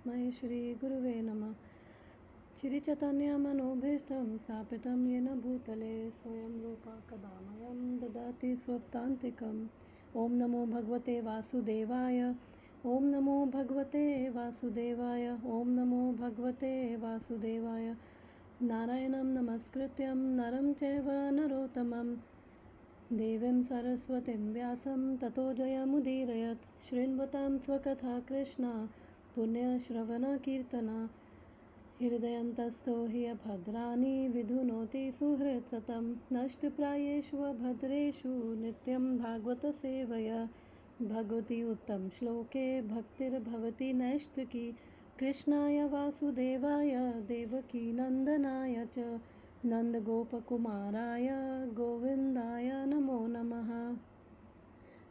तस्मै श्रीगुरुवे नमः। श्रीचैतन्यमनोभीष्टं स्थापितं येन भूतले स्वयं रूपा कदा मह्यं ददाति स्वपदान्तिकम्। ॐ नमो भगवते वासुदेवाय। ॐ नमो भगवते वासुदेवाय। ॐ नमो भगवते वासुदेवाय। नारायणं नमस्कृत्यं नरं चैव नरोत्तमं देवीं सरस्वतीं व्यासं ततो जयमुदीरयत्। शृण्वतां स्वकथा कृष्णा पुण्यश्रवणकीर्तना हृदयन्तस्थो हि अभद्राणि विधुनोति सुहृत्सतं। नष्टप्रायेषु अभद्रेषु नित्यं भागवतसेवया भगवती उत्तमश्लोके भक्तिर्भवति नैष्ठिकी। कृष्णाय वासुदेवाय देवकीनन्दनाय च नन्दगोपकुमाराय गोविन्दाय नमो नमः।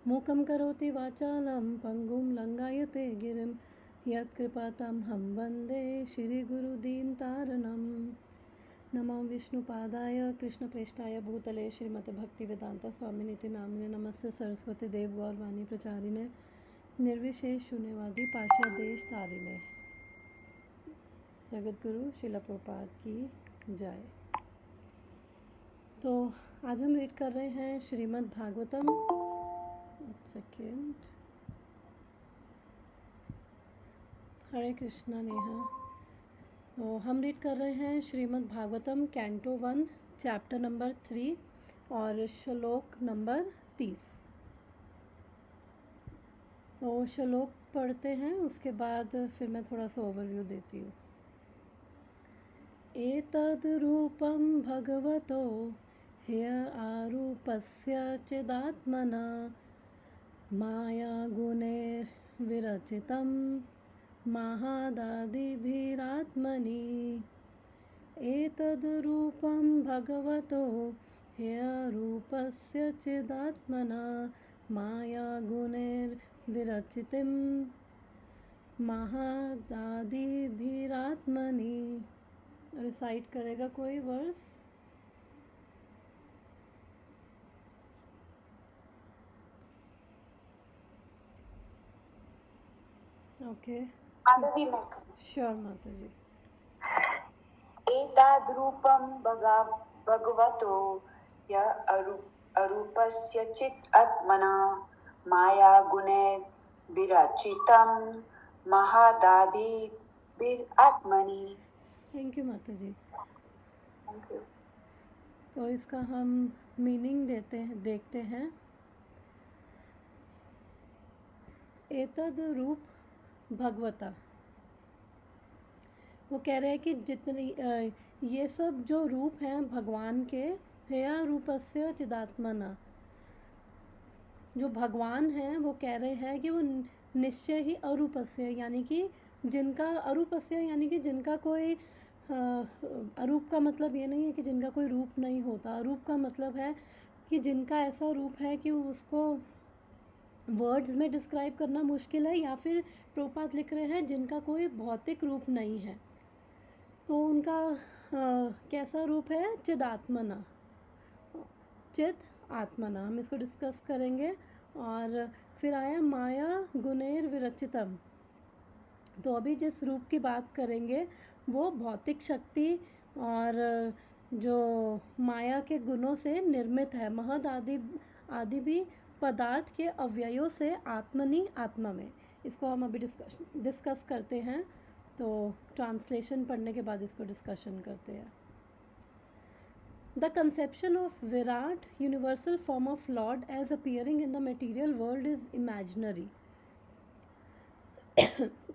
मूकं करोति वाचालं पङ्गुं लङ्घयते गिरिं यत्कृपातमहं वन्दे श्रीगुरुदीनतारणं। नमो विष्णुपादाय कृष्णप्रेष्ठाय भूतले श्रीमते भक्तिवेदांत स्वामिनिति नामिने नमस्ते सरस्वती देव गौरवाणी प्रचारिणे निर्विशेष शून्यवादी पाश्चात्य देश तारिणे। जगतगुरु श्रील प्रभुपाद की जय। तो आज हम रीड कर रहे हैं श्रीमद् भागवतम। सेकेंड। हरे कृष्णा नेहा। तो हम रीड कर रहे हैं Shrimad Bhagavatam canto 1 chapter number 3 और श्लोक नंबर 30। तो श्लोक पढ़ते हैं, उसके बाद फिर मैं थोड़ा सा ओवरव्यू देती हूँ। एतद् रूपं भगवतो ह्य आरूपस्य चिदात्मना माया गुणैर्विरचितं महादादिभिरात्मनि। एतद् रूपं भगवतो ह्य रूपस्य चिदात्मना माया गुणैर्विरचितं महादादिभिरात्मनि। रिसाइट करेगा कोई वर्स? ओके, श्योर माता जी। एताद्रूपं भगवतो य अरूपस्य चित् आत्मना माया गुणैर्विरचितं महादादिभिरात्मनि। थैंक यू माता जी। Thank you. तो इसका हम मीनिंग देखते हैं। एतद रूप भगवता, वो कह रहे हैं कि जितनी ये सब जो रूप हैं भगवान के, हेया रूपस्य चिदात्मना, जो भगवान हैं वो कह रहे हैं कि वो निश्चय ही अरूपस्य, यानी कि जिनका अरूपस्य यानी कि जिनका कोई अरूप का मतलब ये नहीं है कि जिनका कोई रूप नहीं होता। अरूप का मतलब है कि जिनका ऐसा रूप है कि उसको वर्ड्स में डिस्क्राइब करना मुश्किल है, या फिर प्रभुपाद लिख रहे हैं जिनका कोई भौतिक रूप नहीं है। तो उनका कैसा रूप है? चिदात्मना, चिद आत्मना, हम इसको डिस्कस करेंगे। और फिर आया माया गुणैर विरचितम। तो अभी जिस रूप की बात करेंगे वो भौतिक शक्ति और जो माया के गुणों से निर्मित है। महद आदि भी पदार्थ के अवयवों से आत्मनि, आत्मा में। इसको हम अभी डिस्कस करते हैं। तो ट्रांसलेशन पढ़ने के बाद इसको डिस्कशन करते हैं। The conception of Virat, universal form of Lord, as appearing in the material world is imaginary.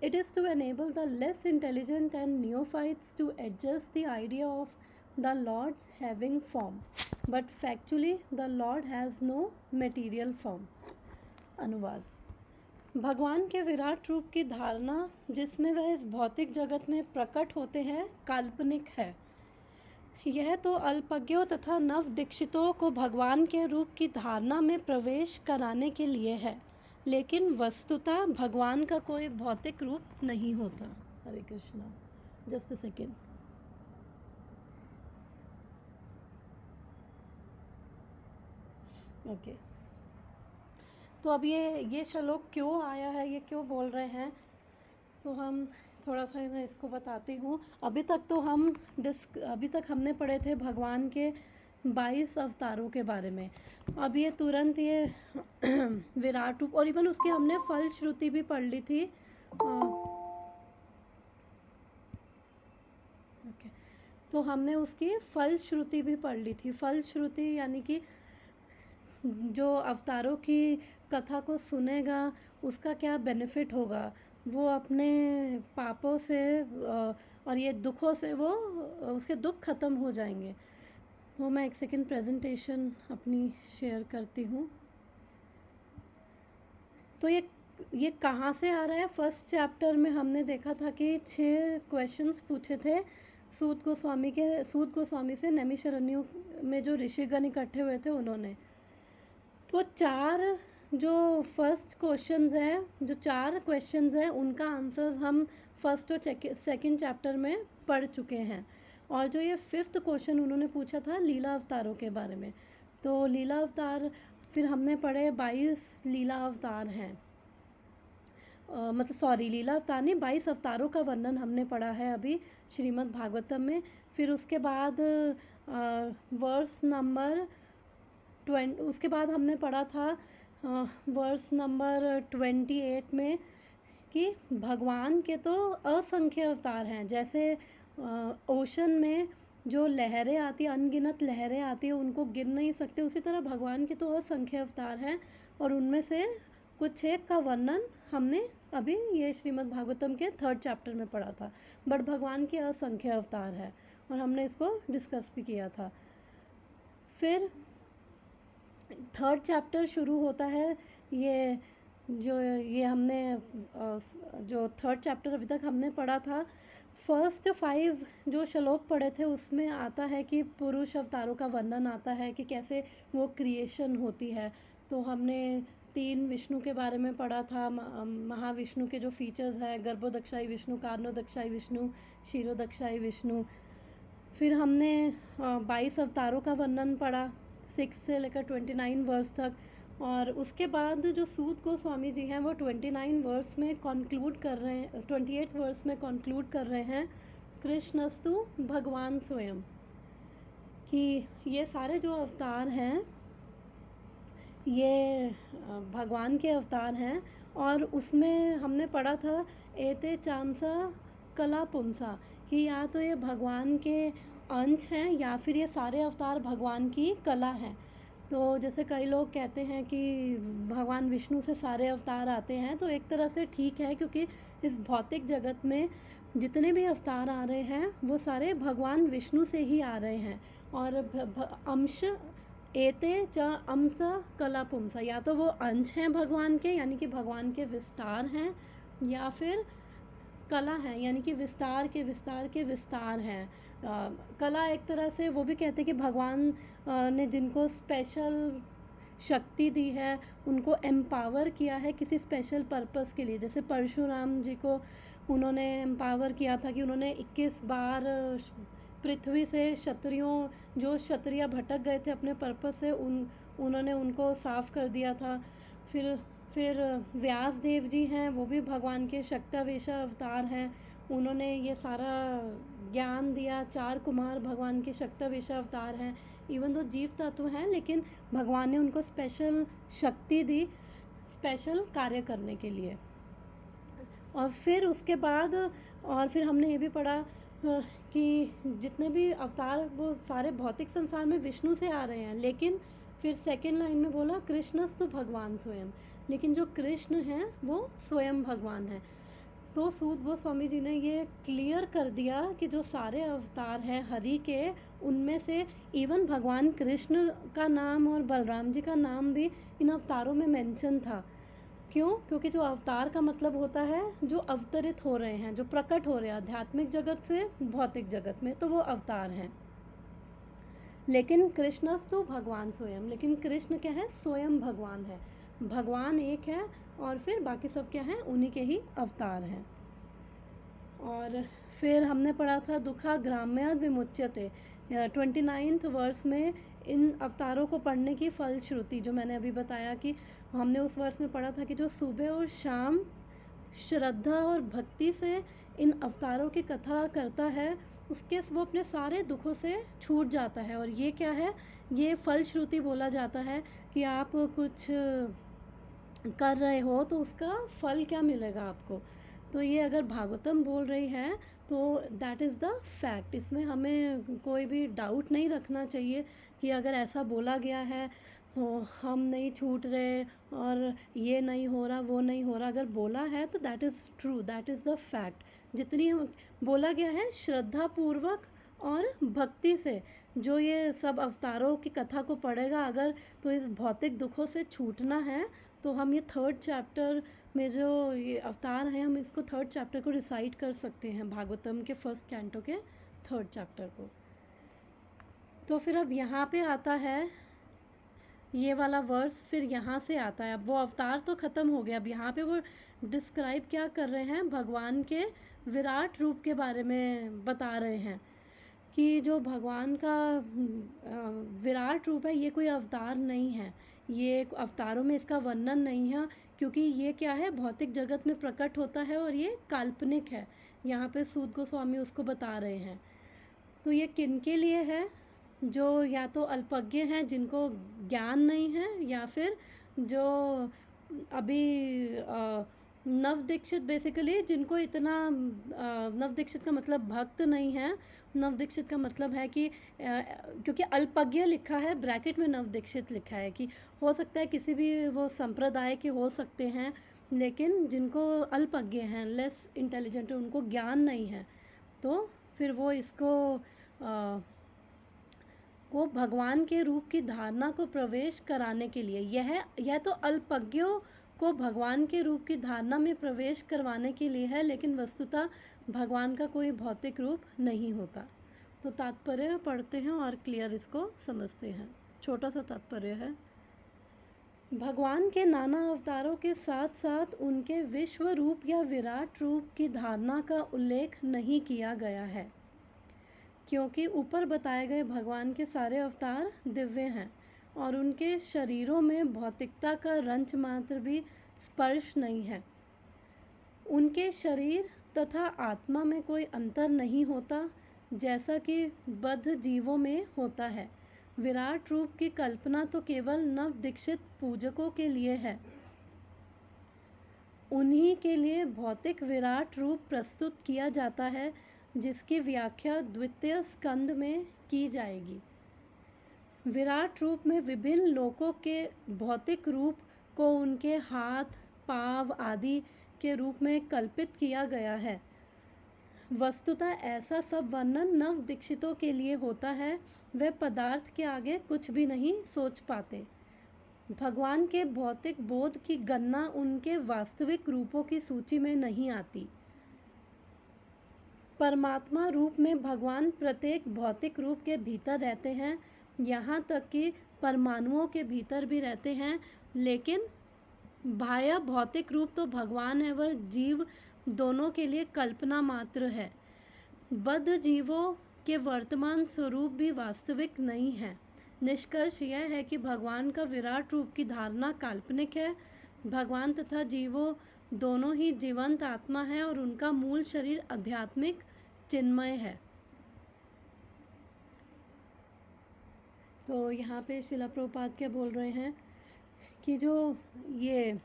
It is to enable the less intelligent and neophytes to adjust the idea of the Lord's having form. But factually, the Lord has no material form. अनुवाद। भगवान के विराट रूप की धारणा जिसमें वह इस भौतिक जगत में प्रकट होते हैं काल्पनिक है। यह तो अल्पज्ञों तथा नव दीक्षितों को भगवान के रूप की धारणा में प्रवेश कराने के लिए है, लेकिन वस्तुतः भगवान का कोई भौतिक रूप नहीं होता। Hare Krishna. Just a second. Okay. तो अब ये श्लोक क्यों आया है, ये क्यों बोल रहे हैं, तो हम थोड़ा सा मैं इसको बताती हूँ। अभी तक हमने पढ़े थे भगवान के 22 अवतारों के बारे में। अब ये तुरंत ये विराट रूप, और इवन उसकी हमने फल श्रुति भी पढ़ ली थी। ओके, तो हमने उसकी फल श्रुति भी पढ़ ली थी। फल श्रुति यानी कि जो अवतारों की कथा को सुनेगा उसका क्या बेनिफिट होगा, वो अपने पापों से और ये दुखों से वो उसके दुख ख़त्म हो जाएंगे। तो मैं एक सेकंड प्रेजेंटेशन अपनी शेयर करती हूँ। तो ये कहाँ से आ रहा है? फर्स्ट चैप्टर में हमने देखा था कि 6 क्वेश्चंस पूछे थे सूत गोस्वामी से नैमिषारण्य में जो ऋषिगण इकट्ठे हुए थे उन्होंने। तो 4 जो फर्स्ट क्वेश्चंस हैं, जो 4 क्वेश्चंस हैं उनका आंसर्स हम फर्स्ट और सेकंड चैप्टर में पढ़ चुके हैं। और जो ये 5th क्वेश्चन उन्होंने पूछा था लीला अवतारों के बारे में, तो लीला अवतार फिर हमने पढ़े 22 लीला अवतार हैं। लीला अवतार नहीं, 22 अवतारों का वर्णन हमने पढ़ा है अभी श्रीमद् भागवतम में। फिर उसके बाद वर्स नंबर उसके बाद हमने पढ़ा था वर्स नंबर 28 में कि भगवान के तो असंख्य अवतार हैं। जैसे ओशन में जो लहरें आती हैं, अनगिनत लहरें आती हैं, उनको गिन नहीं सकते, उसी तरह भगवान के तो असंख्य अवतार हैं। और उनमें से कुछ एक का वर्णन हमने अभी ये श्रीमद् भागवतम के 3rd चैप्टर में पढ़ा था। बट भगवान के असंख्य अवतार है और हमने इसको डिस्कस भी किया था। फिर 3rd चैप्टर शुरू होता है। हमने जो 3rd चैप्टर अभी तक हमने पढ़ा था, फर्स्ट 5 जो श्लोक पढ़े थे उसमें आता है कि पुरुष अवतारों का वर्णन आता है कि कैसे वो क्रिएशन होती है। तो हमने 3 विष्णु के बारे में पढ़ा था, महाविष्णु के जो फीचर्स हैं, गर्भोदक्षाई विष्णु, कारणोदक्षाई विष्णु, क्षीरोदक्षाई विष्णु। फिर हमने 22 अवतारों का वर्णन पढ़ा 6 से लेकर 29 वर्स तक। और उसके बाद जो सूत गोस्वामी जी हैं वो 29 वर्स में कंक्लूड कर रहे हैं, 28 वर्स में कंक्लूड कर रहे हैं कृष्णस्तु भगवान स्वयं, कि ये सारे जो अवतार हैं ये भगवान के अवतार हैं। और उसमें हमने पढ़ा था एते चामसा कला पुंसा, कि या तो ये भगवान के अंश हैं या फिर ये सारे अवतार भगवान की कला हैं। तो जैसे कई लोग कहते हैं कि भगवान विष्णु से सारे अवतार आते हैं, तो एक तरह से ठीक है, क्योंकि इस भौतिक जगत में जितने भी अवतार आ रहे हैं वो सारे भगवान विष्णु से ही आ रहे हैं। और अंश एते च अंश कला पुंसा, या तो वो अंश हैं भगवान के यानी कि भगवान के विस्तार हैं, या फिर कला है यानी कि विस्तार के विस्तार हैं। कला एक तरह से वो भी कहते हैं कि भगवान ने जिनको स्पेशल शक्ति दी है उनको एम्पावर किया है किसी स्पेशल पर्पस के लिए। जैसे परशुराम जी को उन्होंने एम्पावर किया था कि उन्होंने 21 बार पृथ्वी से जो क्षत्रिय भटक गए थे अपने पर्पस से, उन्होंने उनको साफ़ कर दिया था। फिर व्यास देव जी हैं, वो भी भगवान के शक्तावेशा अवतार हैं। उन्होंने ये सारा ज्ञान दिया। 4 कुमार भगवान के शक्तावेशा अवतार हैं। इवन तो जीव तत्व हैं, लेकिन भगवान ने उनको स्पेशल शक्ति दी स्पेशल कार्य करने के लिए। और फिर उसके बाद फिर हमने ये भी पढ़ा कि जितने भी अवतार वो सारे भौतिक संसार में विष्णु से आ रहे हैं, लेकिन फिर सेकेंड लाइन में बोला कृष्णस्तु भगवान स्वयं, लेकिन जो कृष्ण हैं वो स्वयं भगवान हैं। तो सूत गोस्वामी जी ने ये क्लियर कर दिया कि जो सारे अवतार हैं हरि के, उनमें से इवन भगवान कृष्ण का नाम और बलराम जी का नाम भी इन अवतारों में मेंशन था। क्यों? क्योंकि जो अवतार का मतलब होता है जो अवतरित हो रहे हैं, जो प्रकट हो रहे हैं आध्यात्मिक जगत से भौतिक जगत में, तो वो अवतार हैं। लेकिन कृष्णस्तु भगवान स्वयं, लेकिन कृष्ण क्या है? स्वयं भगवान है। भगवान एक है और फिर बाकी सब क्या हैं? उन्हीं के ही अवतार हैं। और फिर हमने पढ़ा था दुखा ग्राम्याद विमुच्यते, 29th वर्स में इन अवतारों को पढ़ने की फलश्रुति, जो मैंने अभी बताया कि हमने उस वर्स में पढ़ा था कि जो सुबह और शाम श्रद्धा और भक्ति से इन अवतारों की कथा करता है उसके वो अपने सारे दुखों से छूट जाता है। और ये क्या है, ये फलश्रुति बोला जाता है कि आप कुछ कर रहे हो तो उसका फल क्या मिलेगा आपको। तो ये अगर भागवतम बोल रही है तो दैट इज़ द फैक्ट। इसमें हमें कोई भी डाउट नहीं रखना चाहिए कि अगर ऐसा बोला गया है तो हम नहीं छूट रहे और ये नहीं हो रहा वो नहीं हो रहा। अगर बोला है तो that is true, that is the fact. जितनी बोला गया है श्रद्धा पूर्वक और भक्ति से जो ये सब अवतारों की कथा को पढ़ेगा अगर, तो इस भौतिक दुखों से छूटना है तो हम ये 3rd चैप्टर में जो ये अवतार हैं हम इसको 3rd चैप्टर को रिसाइट कर सकते हैं, भागवतम के 1st कैंटो के 3rd चैप्टर को। तो फिर अब यहाँ पे आता है ये वाला वर्स, फिर यहाँ से आता है। अब वो अवतार तो ख़त्म हो गया, अब यहाँ पे वो डिस्क्राइब क्या कर रहे हैं, भगवान के विराट रूप के बारे में बता रहे हैं कि जो भगवान का विराट रूप है ये कोई अवतार नहीं है, ये अवतारों में इसका वर्णन नहीं है क्योंकि ये क्या है भौतिक जगत में प्रकट होता है और ये काल्पनिक है। यहाँ पे सूत गोस्वामी उसको बता रहे हैं। तो ये किन के लिए है, जो या तो अल्पज्ञ हैं जिनको ज्ञान नहीं है, या फिर जो अभी नव दीक्षित बेसिकली जिनको इतना नव दीक्षित का मतलब भक्त नहीं है, नव दीक्षित का मतलब है कि क्योंकि अल्पज्ञ लिखा है ब्रैकेट में नव दीक्षित लिखा है कि हो सकता है किसी भी वो संप्रदाय के हो सकते हैं, लेकिन जिनको अल्पज्ञ हैं लेस इंटेलिजेंट उनको ज्ञान नहीं है तो फिर वो इसको को भगवान के रूप की धारणा को प्रवेश कराने के लिए यह तो अल्पज्ञों को भगवान के रूप की धारणा में प्रवेश करवाने के लिए है, लेकिन वस्तुतः भगवान का कोई भौतिक रूप नहीं होता। तो तात्पर्य पढ़ते हैं और क्लियर इसको समझते हैं। छोटा सा तात्पर्य है, भगवान के नाना अवतारों के साथ साथ उनके विश्व रूप या विराट रूप की धारणा का उल्लेख नहीं किया गया है क्योंकि ऊपर बताए गए भगवान के सारे अवतार दिव्य हैं और उनके शरीरों में भौतिकता का रंच मात्र भी स्पर्श नहीं है। उनके शरीर तथा आत्मा में कोई अंतर नहीं होता जैसा कि बद्ध जीवों में होता है। विराट रूप की कल्पना तो केवल नव दीक्षित पूजकों के लिए है, उन्हीं के लिए भौतिक विराट रूप प्रस्तुत किया जाता है जिसकी व्याख्या द्वितीय स्कंद में की जाएगी। विराट रूप में विभिन्न लोकों के भौतिक रूप को उनके हाथ पांव आदि के रूप में कल्पित किया गया है। वस्तुतः ऐसा सब वर्णन नव दीक्षितों के लिए होता है, वे पदार्थ के आगे कुछ भी नहीं सोच पाते। भगवान के भौतिक बोध की गणना उनके वास्तविक रूपों की सूची में नहीं आती। परमात्मा रूप में भगवान प्रत्येक भौतिक रूप के भीतर रहते हैं, यहाँ तक कि परमाणुओं के भीतर भी रहते हैं, लेकिन बाह्य भौतिक रूप तो भगवान है वह जीव दोनों के लिए कल्पना मात्र है। बद्ध जीवों के वर्तमान स्वरूप भी वास्तविक नहीं है। निष्कर्ष यह है कि भगवान का विराट रूप की धारणा काल्पनिक है। भगवान तथा जीवों दोनों ही जीवंत आत्मा है और उनका मूल शरीर आध्यात्मिक चिन्मय है। तो यहाँ पे शिला प्रभुपाद क्या बोल रहे हैं कि जो ये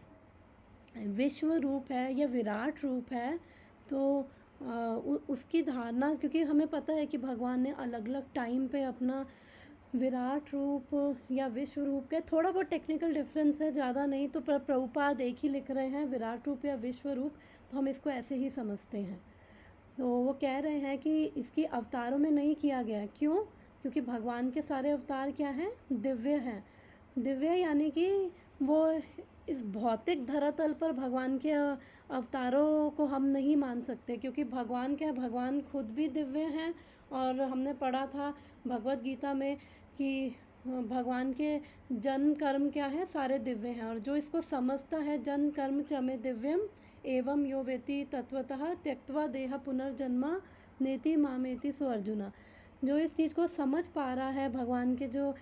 विश्व रूप है या विराट रूप है तो उसकी धारणा, क्योंकि हमें पता है कि भगवान ने अलग अलग टाइम पे अपना विराट रूप या विश्व रूप का थोड़ा बहुत टेक्निकल डिफरेंस है, ज़्यादा नहीं, तो प्रभुपाद एक ही लिख रहे हैं विराट रूप या विश्व रूप, तो हम इसको ऐसे ही समझते हैं। तो वो कह रहे हैं कि इसकी अवतारों में नहीं किया गया। क्यों? क्योंकि भगवान के सारे अवतार क्या हैं? दिव्य हैं। दिव्य यानी कि वो इस भौतिक धरातल पर भगवान के अवतारों को हम नहीं मान सकते, क्योंकि भगवान क्या, भगवान खुद भी दिव्य हैं। और हमने पढ़ा था भगवत गीता में कि भगवान के जन्म कर्म क्या है, सारे दिव्य हैं। और जो इसको समझता है जन्म कर्म च मे दिव्यम एवं यो वेति तत्वतः त्यक्त्वा देह पुनर्जन्मा नेति मामेति सो अर्जुना, जो इस चीज़ को समझ पा रहा है भगवान के जो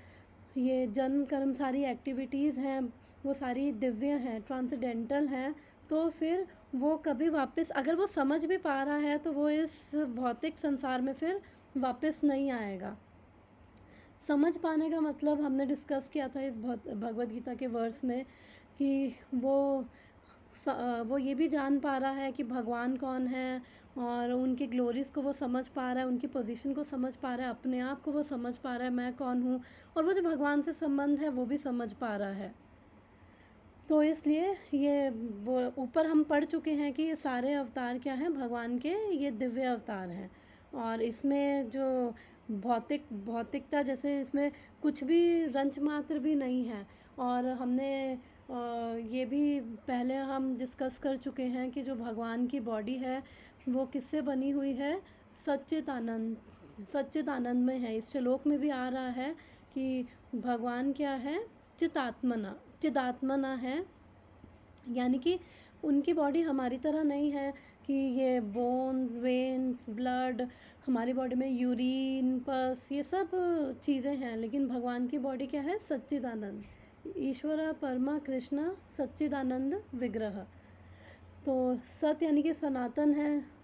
ये जन्म कर्म सारी एक्टिविटीज़ हैं वो सारी दिव्य हैं, ट्रांसेंडेंटल हैं, तो फिर वो कभी वापस, अगर वो समझ भी पा रहा है तो वो इस भौतिक संसार में फिर वापस नहीं आएगा। समझ पाने का मतलब हमने डिस्कस किया था इस भगवद गीता के वर्स में कि वो ये भी जान पा रहा है कि भगवान कौन है, और उनकी ग्लोरीज़ को वो समझ पा रहा है, उनकी पोजीशन को समझ पा रहा है, अपने आप को वो समझ पा रहा है मैं कौन हूँ, और वो जो भगवान से संबंध है वो भी समझ पा रहा है। तो इसलिए ये वो ऊपर हम पढ़ चुके हैं कि ये सारे अवतार क्या हैं, भगवान के ये दिव्य अवतार हैं। और इसमें जो भौतिकता, जैसे इसमें कुछ भी रंच मात्र भी नहीं है। और हमने ये भी पहले हम डिस्कस कर चुके हैं कि जो भगवान की बॉडी है वो किससे बनी हुई है, सच्चिदानंद में है। इस श्लोक में भी आ रहा है कि भगवान क्या है, चिदात्मना है, यानी कि उनकी बॉडी हमारी तरह नहीं है कि ये बोन्स, वेन्स, ब्लड, हमारी बॉडी में यूरिन, पस, ये सब चीज़ें हैं, लेकिन भगवान की बॉडी क्या है, सच्चिदानंद, ईश्वर परमा कृष्ण सच्चिदानंद विग्रह। तो सत यानी कि सनातन है।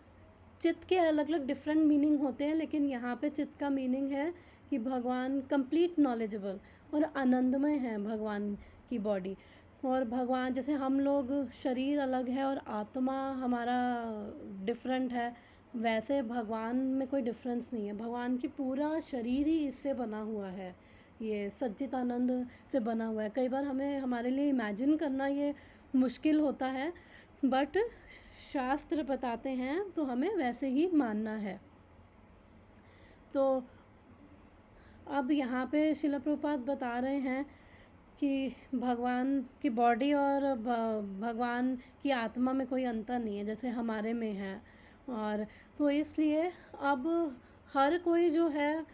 चित्त के अलग अलग डिफरेंट मीनिंग होते हैं, लेकिन यहाँ पे चित्त का मीनिंग है कि भगवान कंप्लीट नॉलेजेबल और आनंदमय है भगवान की बॉडी। और भगवान, जैसे हम लोग शरीर अलग है और आत्मा हमारा डिफरेंट है, वैसे भगवान में कोई डिफरेंस नहीं है। भगवान की पूरा शरीर ही इससे बना हुआ है, ये सच्चिदानंद से बना हुआ है। कई बार हमें हमारे लिए इमेजिन करना ये मुश्किल होता है, बट शास्त्र बताते हैं तो हमें वैसे ही मानना है। तो अब यहाँ पे शिला प्रभुपाद बता रहे हैं कि भगवान की बॉडी और भगवान की आत्मा में कोई अंतर नहीं है जैसे हमारे में है। और तो इसलिए अब हर कोई जो है,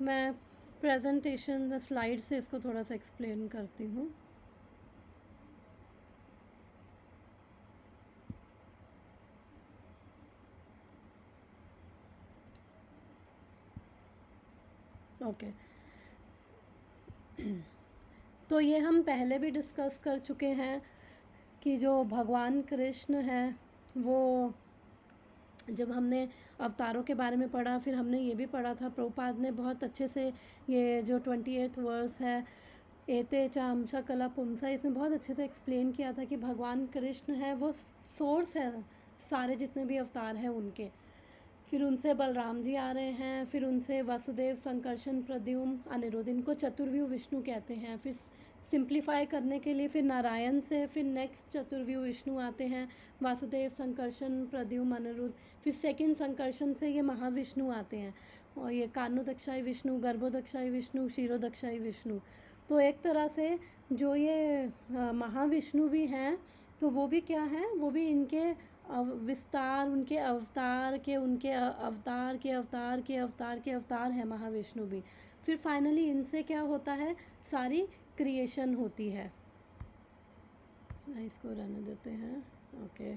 मैं प्रेजेंटेशन में स्लाइड से इसको थोड़ा सा एक्सप्लेन करती हूँ। ओके तो ये हम पहले भी डिस्कस कर चुके हैं कि जो भगवान कृष्ण है, वो जब हमने अवतारों के बारे में पढ़ा, फिर हमने ये भी पढ़ा था, प्रभुपाद ने बहुत अच्छे से ये जो 28th वर्स है, एते चामशा कला पुमसा, इसमें बहुत अच्छे से एक्सप्लेन किया था कि भगवान कृष्ण है वो सोर्स है सारे जितने भी अवतार हैं उनके। फिर उनसे बलराम जी आ रहे हैं, फिर उनसे वासुदेव, संकर्षण, प्रद्युम्न, अनिरुद्ध, इनको चतुर्व्यूह विष्णु कहते हैं। फिर सिंप्लीफाई करने के लिए फिर नारायण से फिर नेक्स्ट चतुर्व्यूह विष्णु आते हैं, वासुदेव, संकर्षण, प्रद्युम्न, अनिरुद्ध। फिर सेकंड संकर्षण से ये महाविष्णु आते हैं, और ये कारणोदक्षाई विष्णु, गर्भोदक्षाई विष्णु, क्षीरोदक्षाई विष्णु। तो एक तरह से जो ये महाविष्णु भी हैं, तो वो भी क्या हैं, वो भी इनके विस्तार, उनके अवतार के, उनके अवतार के अवतार के अवतार के अवतार है महाविष्णु भी। फिर फाइनली इनसे क्या होता है, सारी क्रिएशन होती है। इसको रहने देते हैं। ओके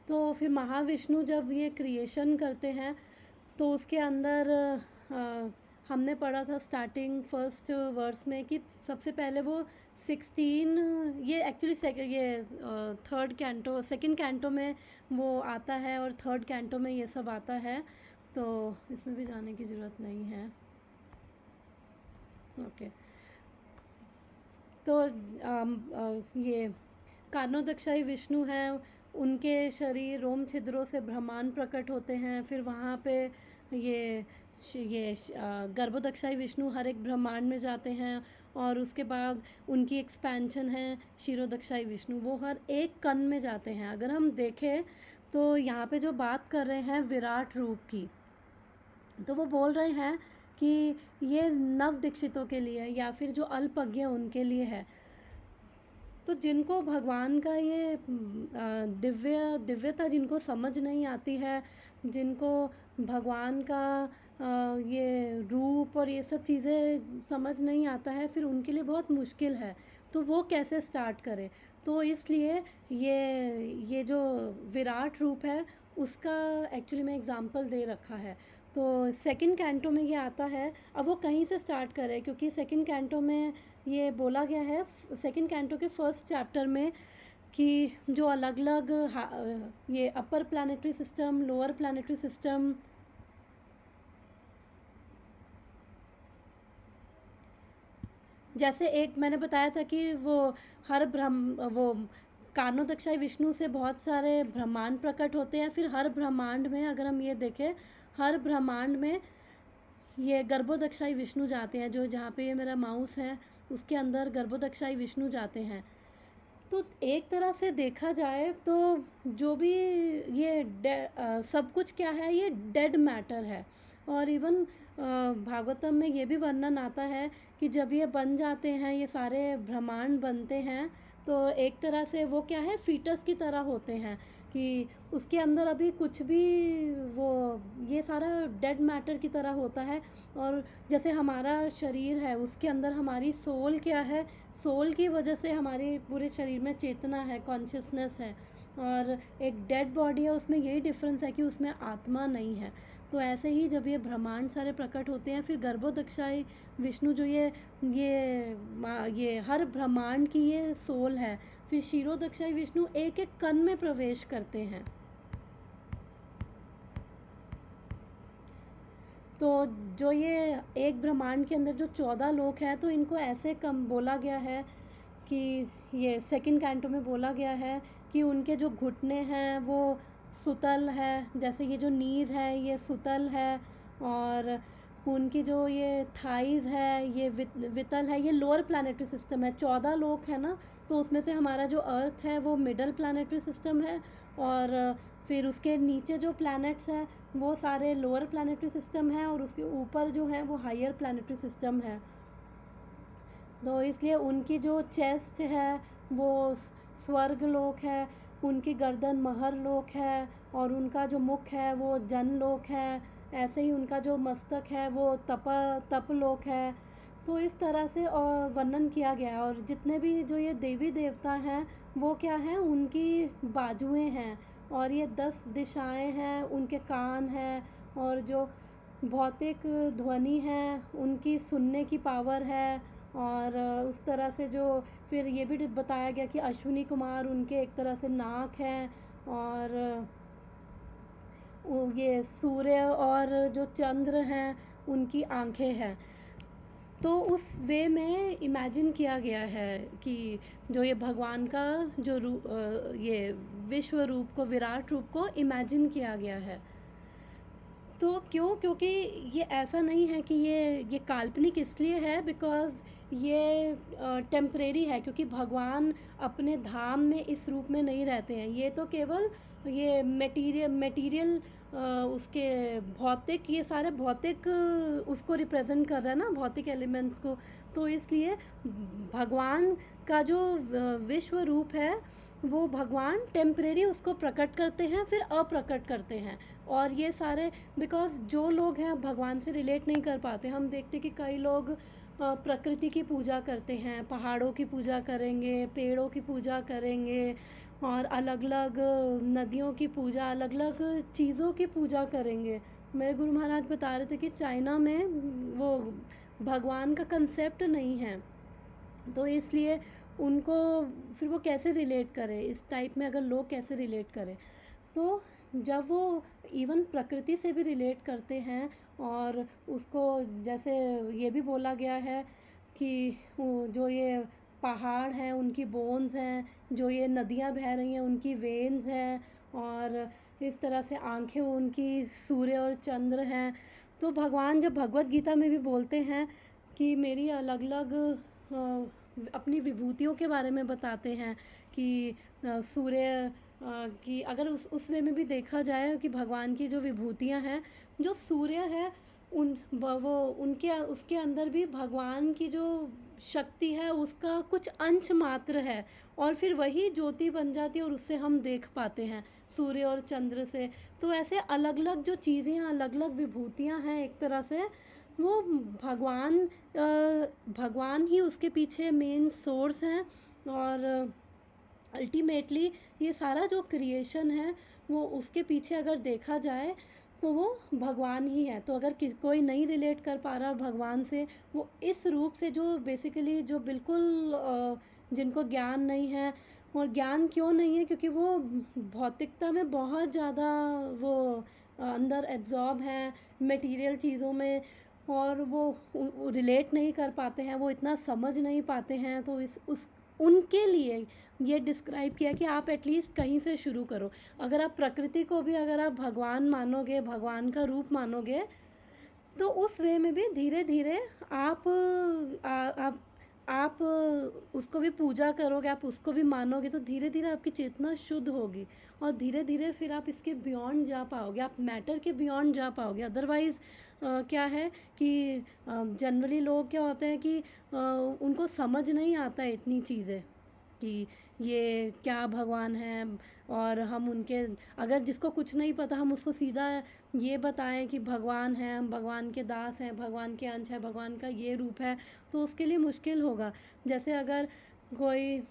तो फिर महाविष्णु जब ये क्रिएशन करते हैं तो उसके अंदर हमने पढ़ा था स्टार्टिंग फर्स्ट वर्स में कि सबसे पहले वो 16, ये एक्चुअली ये थर्ड कैंटो, सेकंड कैंटो में वो आता है और थर्ड कैंटो में ये सब आता है, तो इसमें भी जाने की ज़रूरत नहीं है। ओके तो ये कारणोदक्षाई विष्णु हैं, उनके शरीर रोम छिद्रों से ब्रह्मांड प्रकट होते हैं। फिर वहाँ पे ये गर्भोदक्षाई विष्णु हर एक ब्रह्मांड में जाते हैं, और उसके बाद उनकी एक्सपेंशन है क्षीरोदक्षाई विष्णु, वो हर एक कण में जाते हैं। अगर हम देखें तो यहाँ पे जो बात कर रहे हैं विराट रूप की, तो वो बोल रहे हैं कि ये नव दीक्षितों के लिए या फिर जो अल्पज्ञ उनके लिए है। तो जिनको भगवान का ये दिव्यता जिनको समझ नहीं आती है, जिनको भगवान का ये रूप और ये सब चीज़ें समझ नहीं आता है, फिर उनके लिए बहुत मुश्किल है। तो वो कैसे स्टार्ट करें, तो इसलिए ये जो विराट रूप है उसका एक्चुअली में एग्जाम्पल दे रखा है। तो सेकंड कैंटो में ये आता है। अब वो कहीं से स्टार्ट करे, क्योंकि सेकंड कैंटो में ये बोला गया है सेकंड कैंटो के फर्स्ट चैप्टर में कि जो अलग अलग ये upper planetary system, lower planetary system, जैसे एक मैंने बताया था कि वो वो कारणोदक्षाई विष्णु से बहुत सारे ब्रह्मांड प्रकट होते हैं। फिर हर ब्रह्मांड में अगर हम ये देखें, हर ब्रह्मांड में ये गर्भोदक्षाई विष्णु जाते हैं। जो जहाँ पे ये मेरा माउस है उसके अंदर गर्भोदक्षाई विष्णु जाते हैं। तो एक तरह से देखा जाए तो जो भी ये सब कुछ क्या है, ये डेड मैटर है। और इवन भागवतम में ये भी वर्णन आता है कि जब ये बन जाते हैं, ये सारे ब्रह्मांड बनते हैं, तो एक तरह से वो क्या है, फीटस की तरह होते हैं कि उसके अंदर अभी कुछ भी वो ये सारा डेड मैटर की तरह होता है। और जैसे हमारा शरीर है, उसके अंदर हमारी सोल क्या है, सोल की वजह से हमारे पूरे शरीर में चेतना है, कॉन्शियसनेस है। और एक डेड बॉडी है, उसमें यही डिफरेंस है कि उसमें आत्मा नहीं है। तो ऐसे ही जब ये ब्रह्मांड सारे प्रकट होते हैं, फिर गर्भोदक्षाई विष्णु जो ये हर ब्रह्मांड की ये सोल है। फिर क्षीरोदक्षाई विष्णु एक एक कण में प्रवेश करते हैं। तो जो ये एक ब्रह्मांड के अंदर जो 14 लोक हैं, तो इनको ऐसे कम बोला गया है कि ये सेकंड कैंटो में बोला गया है कि उनके जो घुटने हैं वो सुतल है, जैसे ये जो नीज है ये सुतल है। और उनकी जो ये थाइज है ये वितल है। ये लोअर प्लानिटरी सिस्टम है। 14 लोक है ना, तो उसमें से हमारा जो अर्थ है वो मिडल प्लानिटरी सिस्टम है। और फिर उसके नीचे जो प्लैनेट्स हैं वो सारे लोअर प्लानिटरी सिस्टम है, और उसके ऊपर जो है वो हायर प्लानिटरी सिस्टम है। तो इसलिए उनकी जो चेस्ट है वो स्वर्ग लोक है, उनकी गर्दन महर लोक है, और उनका जो मुख है वो जन लोक है। ऐसे ही उनका जो मस्तक है वो तप लोक है। तो इस तरह से और वर्णन किया गया है। और जितने भी जो ये देवी देवता हैं वो क्या हैं, उनकी बाजुएं हैं, और ये 10 दिशाएं हैं, उनके कान हैं, और जो भौतिक ध्वनि है उनकी सुनने की पावर है। और उस तरह से जो फिर ये भी बताया गया कि अश्विनी कुमार उनके एक तरह से नाक हैं, और ये सूर्य और जो चंद्र हैं उनकी आंखें हैं। तो उस वे में इमेजिन किया गया है कि जो ये भगवान का जो ये विश्व रूप को, विराट रूप को इमेजिन किया गया है। तो क्योंकि ये ऐसा नहीं है कि ये काल्पनिक इसलिए है बिकॉज़ ये टेम्परेरी है, क्योंकि भगवान अपने धाम में इस रूप में नहीं रहते हैं। ये तो केवल ये मटेरियल उसके भौतिक, ये सारे भौतिक उसको रिप्रेजेंट कर रहा है ना, भौतिक एलिमेंट्स को। तो इसलिए भगवान का जो विश्व रूप है वो भगवान टेम्परेरी उसको प्रकट करते हैं, फिर अप्रकट करते हैं। और ये सारे बिकॉज़ जो लोग हैं भगवान से रिलेट नहीं कर पाते। हम देखते कि कई लोग प्रकृति की पूजा करते हैं, पहाड़ों की पूजा करेंगे, पेड़ों की पूजा करेंगे, और अलग अलग नदियों की पूजा, अलग अलग चीज़ों की पूजा करेंगे। मेरे गुरु महाराज बता रहे थे कि चाइना में वो भगवान का कंसेप्ट नहीं है, तो इसलिए उनको फिर वो कैसे रिलेट करें, इस टाइप में अगर लोग कैसे रिलेट करें। तो जब वो इवन प्रकृति से भी रिलेट करते हैं, और उसको जैसे ये भी बोला गया है कि जो ये पहाड़ हैं उनकी बोन्स हैं, जो ये नदियाँ बह रही हैं उनकी वेन्स हैं, और इस तरह से आंखें उनकी सूर्य और चंद्र हैं। तो भगवान जब भगवत गीता में भी बोलते हैं कि मेरी अलग अलग अपनी विभूतियों के बारे में बताते हैं कि सूर्य कि अगर उस वे में भी देखा जाए कि भगवान की जो विभूतियाँ हैं, जो सूर्य है वो उनके उसके अंदर भी भगवान की जो शक्ति है उसका कुछ अंश मात्र है, और फिर वही ज्योति बन जाती है और उससे हम देख पाते हैं सूर्य और चंद्र से। तो ऐसे अलग अलग जो चीज़ें हैं, अलग अलग विभूतियाँ हैं, एक तरह से वो भगवान ही उसके पीछे मेन सोर्स हैं। और अल्टीमेटली ये सारा जो क्रिएशन है वो उसके पीछे अगर देखा जाए तो वो भगवान ही है। तो अगर कोई नहीं रिलेट कर पा रहा भगवान से, वो इस रूप से जो बेसिकली जो बिल्कुल जिनको ज्ञान नहीं है, और ज्ञान क्यों नहीं है, क्योंकि वो भौतिकता में बहुत ज़्यादा वो अंदर एब्जॉर्ब हैं मटेरियल चीज़ों में, और वो रिलेट नहीं कर पाते हैं, वो इतना समझ नहीं पाते हैं। तो इस उस उनके लिए ये डिस्क्राइब किया कि आप एटलीस्ट कहीं से शुरू करो। अगर आप प्रकृति को भी अगर आप भगवान मानोगे, भगवान का रूप मानोगे, तो उस वे में भी धीरे धीरे आप आप उसको भी पूजा करोगे, आप उसको भी मानोगे, तो धीरे धीरे आपकी चेतना शुद्ध होगी, और धीरे धीरे फिर आप इसके बियॉन्ड जा पाओगे, आप मैटर के बियॉन्ड जा पाओगे। अदरवाइज़ क्या है कि जनरली लोग क्या होते हैं कि उनको समझ नहीं आता है इतनी चीज़ें कि ये क्या भगवान है, और हम उनके, अगर जिसको कुछ नहीं पता हम उसको सीधा ये बताएं कि भगवान है, हम भगवान के दास हैं, भगवान के अंश है, भगवान का ये रूप है, तो उसके लिए मुश्किल होगा। जैसे अगर कोई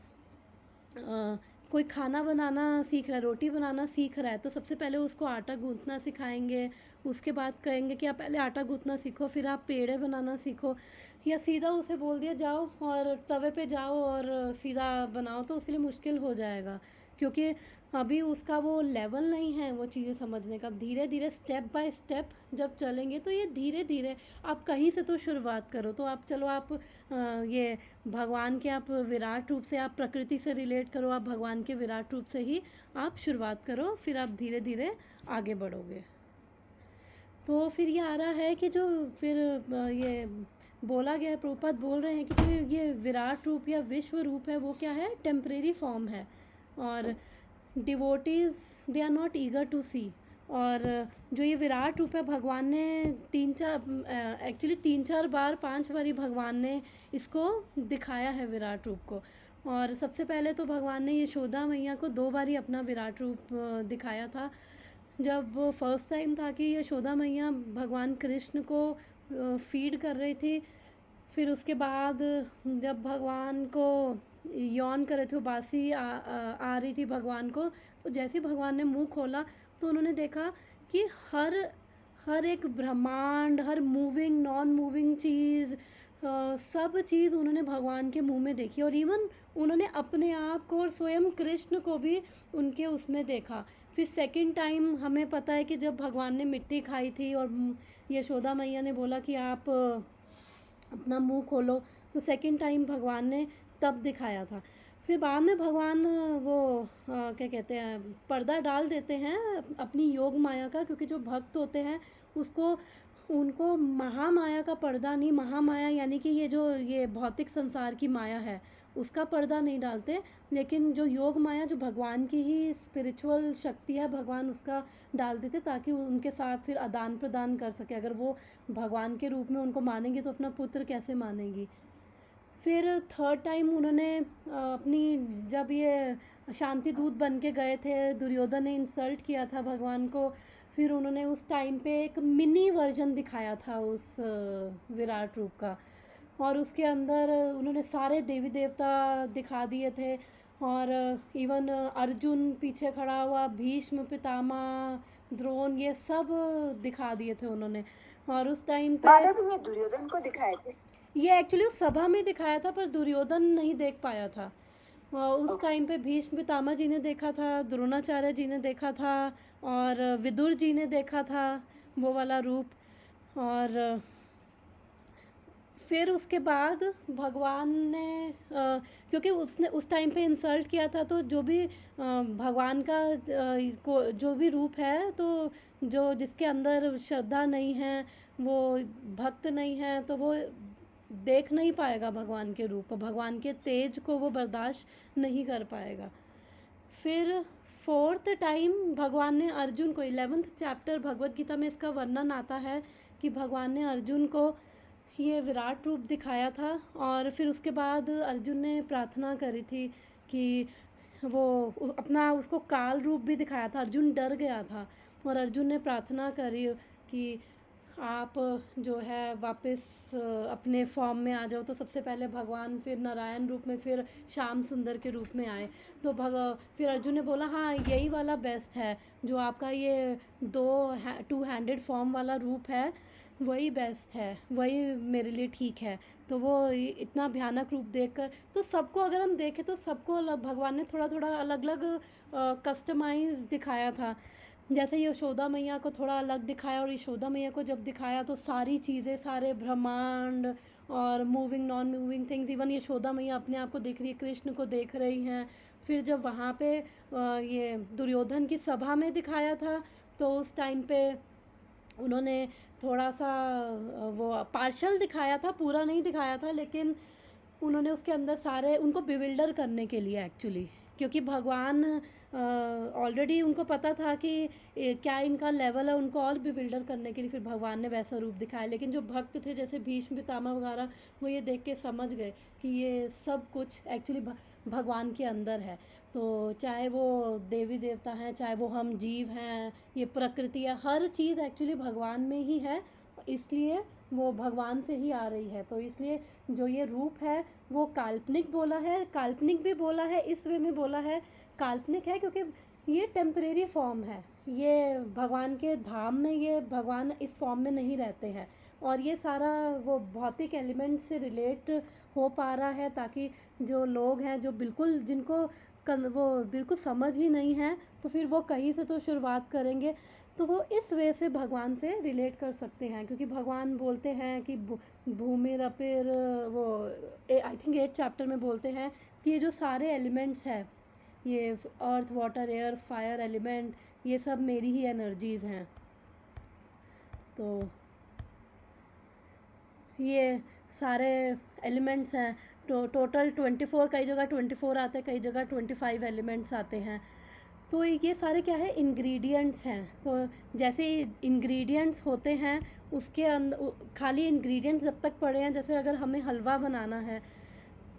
कोई खाना बनाना सीख रहा है, रोटी बनाना सीख रहा है, तो सबसे पहले उसको आटा गूँथना सिखाएंगे, उसके बाद कहेंगे कि आप पहले आटा गूँथना सीखो, फिर आप पेड़े बनाना सीखो, या सीधा उसे बोल दिया जाओ और तवे पे जाओ और सीधा बनाओ, तो उसके लिए मुश्किल हो जाएगा, क्योंकि अभी उसका वो लेवल नहीं है वो चीज़ें समझने का। धीरे धीरे स्टेप बाय स्टेप जब चलेंगे, तो ये धीरे धीरे आप कहीं से तो शुरुआत करो। तो आप चलो आप ये भगवान के आप विराट रूप से, आप प्रकृति से रिलेट करो, आप भगवान के विराट रूप से ही आप शुरुआत करो, फिर आप धीरे धीरे आगे बढ़ोगे। तो फिर ये आ रहा है कि जो फिर ये बोला गया है, प्रभुपाद बोल रहे हैं कि जो ये विराट रूप या विश्व रूप है, वो क्या है, टेम्परेरी फॉर्म है, और devotees they are not eager to see. और जो ये विराट रूप है, भगवान ने एक्चुअली 3-4 बार 5 बार ही भगवान ने इसको दिखाया है विराट रूप को। और सबसे पहले तो भगवान ने यशोदा मैया को 2 बार ही अपना विराट रूप दिखाया था। जब वो फर्स्ट टाइम था कि यशोदा मैया भगवान कृष्ण को फीड कर रही थी, फिर उसके बाद जब भगवान को यौन कर रहे थे, बासी आ रही थी भगवान को, तो जैसे ही भगवान ने मुंह खोला, तो उन्होंने देखा कि हर हर एक ब्रह्मांड, हर मूविंग नॉन मूविंग चीज़, सब चीज़ उन्होंने भगवान के मुंह में देखी, और इवन उन्होंने अपने आप को और स्वयं कृष्ण को भी उनके उसमें देखा। फिर सेकंड टाइम हमें पता है कि जब भगवान ने मिट्टी खाई थी और यशोदा मैया ने बोला कि आप अपना मुंह खोलो, तो सेकंड टाइम भगवान ने तब दिखाया था। फिर बाद में भगवान वो क्या कहते हैं, पर्दा डाल देते हैं अपनी योग माया का, क्योंकि जो भक्त होते हैं उसको उनको महामाया का पर्दा नहीं, महामाया यानी कि ये भौतिक संसार की माया है, उसका पर्दा नहीं डालते, लेकिन जो योग माया जो भगवान की ही स्पिरिचुअल शक्ति है, भगवान उसका डाल देते, ताकि उनके साथ फिर आदान प्रदान कर सके। अगर वो भगवान के रूप में उनको मानेंगी तो अपना पुत्र कैसे मानेंगी। फिर थर्ड टाइम उन्होंने अपनी, जब ये शांति दूत बन के गए थे, दुर्योधन ने इंसल्ट किया था भगवान को, फिर उन्होंने उस टाइम पे एक मिनी वर्जन दिखाया था उस विराट रूप का, और उसके अंदर उन्होंने सारे देवी देवता दिखा दिए थे, और इवन अर्जुन पीछे खड़ा हुआ, भीष्म, पितामह, द्रोण, ये सब दिखा दिए थे उन्होंने। और उस टाइम पे माधव ने दुर्योधन को दिखाए थे। ये एक्चुअली उस सभा में दिखाया था, पर दुर्योधन नहीं देख पाया था। उस टाइम पे भीष्म पितामह जी ने देखा था, द्रोणाचार्य जी ने देखा था, और विदुर जी ने देखा था वो वाला रूप। और फिर उसके बाद भगवान ने क्योंकि उसने उस टाइम पे इंसल्ट किया था, तो जो भी भगवान का जो भी रूप है, तो जो जिसके अंदर श्रद्धा नहीं है, वो भक्त नहीं है, तो वो देख नहीं पाएगा भगवान के रूप, भगवान के तेज को वो बर्दाश्त नहीं कर पाएगा। फिर फोर्थ टाइम भगवान ने अर्जुन को, 11th चैप्टर भगवत गीता में इसका वर्णन आता है कि भगवान ने अर्जुन को ये विराट रूप दिखाया था, और फिर उसके बाद अर्जुन ने प्रार्थना करी थी कि वो अपना, उसको काल रूप भी दिखाया था, अर्जुन डर गया था, और अर्जुन ने प्रार्थना करी कि आप जो है वापस अपने फॉर्म में आ जाओ, तो सबसे पहले भगवान फिर नारायण रूप में, फिर श्याम सुंदर के रूप में आए। तो फिर अर्जुन ने बोला हाँ यही वाला बेस्ट है, जो आपका ये टू हैंडेड फॉर्म वाला रूप है वही बेस्ट है, वही मेरे लिए ठीक है। तो वो इतना भयानक रूप देखकर, तो सबको अगर हम देखें तो सबको अलग भगवान ने थोड़ा थोड़ा अलग अलग कस्टमाइज दिखाया था। जैसे यशोदा मैया को थोड़ा अलग दिखाया, और यशोदा मैया को जब दिखाया तो सारी चीज़ें, सारे ब्रह्मांड और moving non moving things, even Yashoda मैया अपने आप को देख रही है, कृष्ण को देख रही हैं। फिर जब वहाँ पे ये दुर्योधन की सभा में दिखाया था, तो उस टाइम पे उन्होंने थोड़ा सा वो पार्शल दिखाया था, पूरा नहीं दिखाया था, लेकिन उन्होंने उसके अंदर सारे उनको बिविल्डर करने के लिए एक्चुअली, क्योंकि भगवान ऑलरेडी उनको पता था कि क्या इनका लेवल है, उनको और बिविल्डर करने के लिए फिर भगवान ने वैसा रूप दिखाया। लेकिन जो भक्त थे जैसे भीष्म पितामह वगैरह, वो ये देख के समझ गए कि ये सब कुछ एक्चुअली भगवान के अंदर है। तो चाहे वो देवी देवता हैं, चाहे वो हम जीव हैं, ये प्रकृति है, हर चीज़ एक्चुअली भगवान में ही है, इसलिए वो भगवान से ही आ रही है। तो इसलिए जो ये रूप है वो काल्पनिक बोला है, काल्पनिक भी बोला है, इस वे में बोला है काल्पनिक है क्योंकि ये टेम्परेरी फॉर्म है, ये भगवान के धाम में ये भगवान इस फॉर्म में नहीं रहते हैं, और ये सारा वो भौतिक एलिमेंट से रिलेट हो पा रहा है, ताकि जो लोग हैं जो बिल्कुल जिनको वो बिल्कुल समझ ही नहीं है, तो फिर वो कहीं से तो शुरुआत करेंगे, तो वो इस वे से भगवान से रिलेट कर सकते हैं। क्योंकि भगवान बोलते हैं कि भूमि रपिर, वो आई थिंक 8 चैप्टर में बोलते हैं कि ये जो सारे एलिमेंट्स हैं, ये earth water air fire element, ये सब मेरी ही एनर्जीज़ हैं। तो ये सारे एलिमेंट्स हैं, टोटल 24, कई जगह 24 आते हैं, कई जगह 25 एलिमेंट्स आते हैं। तो ये सारे क्या है, इंग्रेडिएंट्स हैं। तो जैसे इंग्रेडिएंट्स होते हैं, उसके अंदर खाली इंग्रेडिएंट्स जब तक पड़े हैं, जैसे अगर हमें हलवा बनाना है,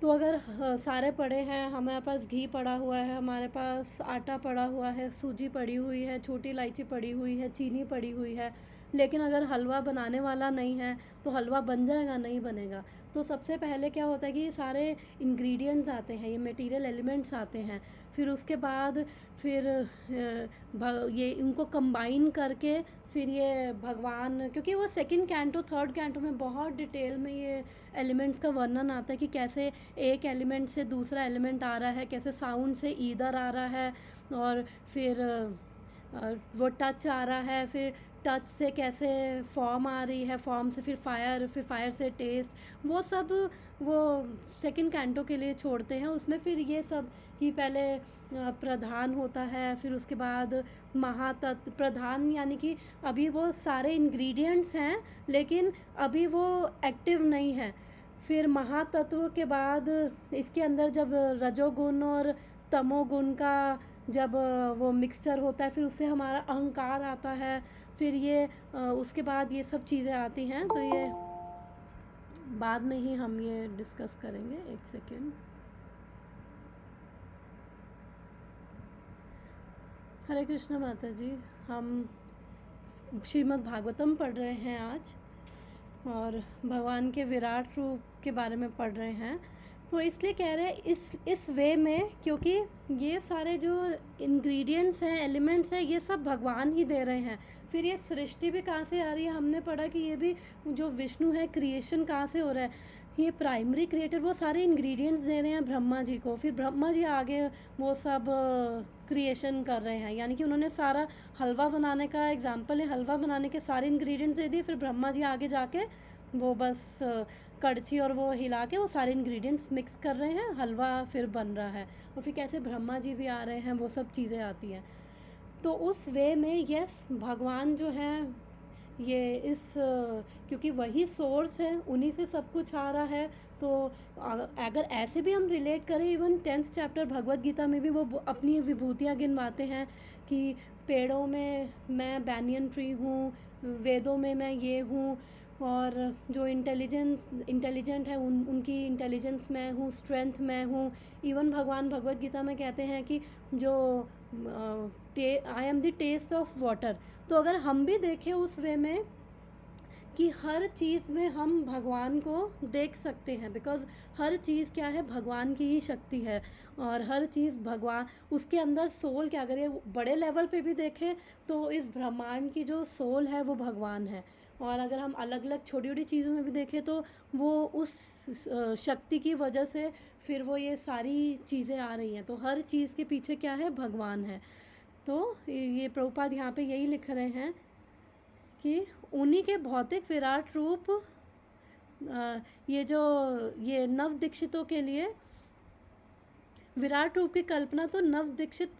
तो अगर सारे पड़े हैं, हमारे पास घी पड़ा हुआ है, हमारे पास आटा पड़ा हुआ है, सूजी पड़ी हुई है, छोटी इलायची पड़ी हुई है, चीनी पड़ी हुई है, लेकिन अगर हलवा बनाने वाला नहीं है तो हलवा बन जाएगा, नहीं बनेगा। तो सबसे पहले क्या होता है कि ये सारे इंग्रेडिएंट्स आते हैं, ये मटेरियल एलिमेंट्स आते हैं, फिर उसके बाद फिर ये इनको कंबाइन करके फिर ये भगवान, क्योंकि वो सेकंड कैंटो थर्ड कैंटो में बहुत डिटेल में ये एलिमेंट्स का वर्णन आता है कि कैसे एक एलिमेंट से दूसरा एलिमेंट आ रहा है, कैसे साउंड से ईदर आ रहा है, और फिर वो टच आ रहा है, फिर टच से कैसे फॉर्म आ रही है, फॉर्म से फिर फायर से टेस्ट, वो सब वो सेकंड कैंटो के लिए छोड़ते हैं। उसमें फिर ये सब कि पहले प्रधान होता है, फिर उसके बाद महातत्व प्रधान, यानी कि अभी वो सारे इंग्रेडिएंट्स हैं लेकिन अभी वो एक्टिव नहीं है। फिर महातत्व के बाद इसके अंदर जब रजोगुण और तमोगुण का जब वो मिक्सचर होता है, फिर उससे हमारा अहंकार आता है, फिर ये उसके बाद ये सब चीज़ें आती हैं। तो ये बाद में ही हम ये डिस्कस करेंगे। एक सेकेंड। हरे कृष्ण माता जी, हम श्रीमद् भागवतम पढ़ रहे हैं आज, और भगवान के विराट रूप के बारे में पढ़ रहे हैं। तो इसलिए कह रहे हैं इस वे में, क्योंकि ये सारे जो इंग्रेडिएंट्स हैं, एलिमेंट्स हैं, ये सब भगवान ही दे रहे हैं। फिर ये सृष्टि भी कहाँ से आ रही है, हमने पढ़ा कि ये भी जो विष्णु है, क्रिएशन कहाँ से हो रहा है, ये प्राइमरी क्रिएटर वो सारे इंग्रेडिएंट्स दे रहे हैं ब्रह्मा जी को, फिर ब्रह्मा जी आगे वो सब क्रिएशन कर रहे हैं। यानी कि उन्होंने सारा हलवा बनाने का एग्जाम्पल है, हलवा बनाने के सारे इंग्रेडिएंट्स दे दिए, फिर ब्रह्मा जी आगे जाके वो बस कड़छी और वो हिला के वो सारे इंग्रेडिएंट्स मिक्स कर रहे हैं, हलवा फिर बन रहा है। और फिर कैसे ब्रह्मा जी भी आ रहे हैं, वो सब चीज़ें आती हैं। तो उस वे में यस, भगवान जो हैं ये क्योंकि वही सोर्स है, उन्हीं से सब कुछ आ रहा है। तो अगर ऐसे भी हम रिलेट करें, even 10th chapter Bhagavad Gita में भी वो अपनी विभूतियाँ गिनवाते हैं कि पेड़ों में मैं बैनियन ट्री हूँ, वेदों में मैं ये हूँ, और जो इंटेलिजेंट है उनकी इंटेलिजेंस मैं हूँ, स्ट्रेंथ मैं हूँ। इवन भगवान भगवद गीता में कहते हैं कि जो I am the taste of water. तो अगर हम भी देखें उस वे में कि हर चीज़ में हम भगवान को देख सकते हैं, बिकॉज़ हर चीज़ क्या है, भगवान की ही शक्ति है। और हर चीज़ भगवान, उसके अंदर सोल क्या, अगर ये बड़े लेवल पे भी देखें तो इस ब्रह्मांड की जो सोल है वो भगवान है। और अगर हम अलग अलग छोटी छोटी चीज़ों में भी देखें तो वो उस शक्ति की वजह से फिर वो ये सारी चीज़ें आ रही हैं। तो हर चीज़ के पीछे क्या है, भगवान है। तो ये प्रभुपाद यहाँ पे यही लिख रहे हैं कि उन्हीं के भौतिक विराट रूप, ये जो ये नव दीक्षितों के लिए विराट रूप की कल्पना तो नव दीक्षित